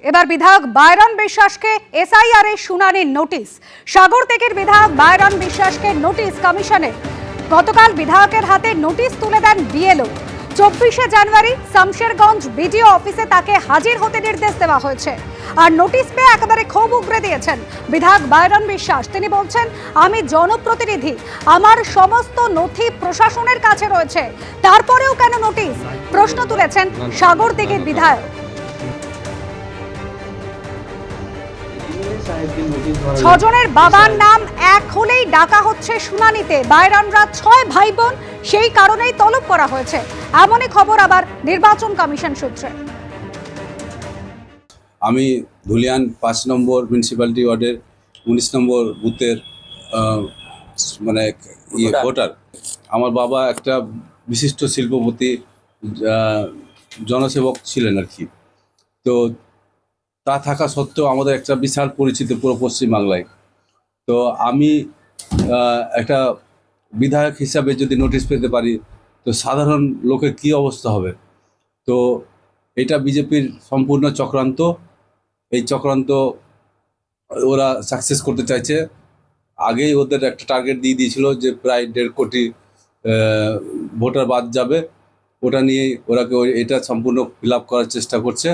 এবার বিধায়ক বায়রন বিশ্বাসকে এসআইআর এর শুনানির নোটিশ। সাগরদিঘির বিধায়ক বায়রন বিশ্বাসকে নোটিশ কমিশনের। গতকাল বিধায়কের হাতে নোটিশ তুলে দেন বিএলও। 24শে জানুয়ারি শামশেরগঞ্জ বিডিও অফিসে তাকে হাজির হতে নির্দেশ দেওয়া হয়েছে। আর নোটিশ পেয়ে একেবারে ক্ষোভ উগরে দিয়েছেন বিধায়ক বায়রন বিশ্বাস। তিনি বলছেন, আমি জনপ্রতিনিধি, আমার সমস্ত নথি প্রশাসনের কাছে রয়েছে, তারপরেও কেন নোটিশ? প্রশ্ন তুলেছেন সাগরদিঘির বিধায়ক। ছজনের বাবার নাম এক হলেই ডাকা হচ্ছে শুনানিতে। বায়রনরা 6 ভাই বোন, সেই কারণেই তলব করা হয়েছে, এমনই খবর আবার নির্বাচন কমিশন সূত্রে। আমি ধুলিয়ান 5 নম্বর মিউনিসিপ্যালিটি ওয়ার্ডের 19 নম্বর বুথের মানে ভোটার। আমার বাবা একটা বিশিষ্ট শিল্পপতি, জনসেবক ছিলেন আর কি। তো তা থাকা সত্ত্বেও আমাদের একটা বিশাল পরিচিত পুরো পশ্চিমবাংলায়। তো আমি একটা বিধায়ক হিসাবে যদি নোটিশ পেতে পারি, তো সাধারণ লোকের কী অবস্থা হবে? তো এটা বিজেপির সম্পূর্ণ চক্রান্ত। এই চক্রান্ত ওরা সাকসেস করতে চাইছে। আগেই ওদের একটা টার্গেট দিয়ে দিয়েছিল যে প্রায় 1.5 কোটি ভোটার বাদ যাবে। ওটা নিয়েই ওরা এটা সম্পূর্ণ ফিল আপ করার চেষ্টা করছে।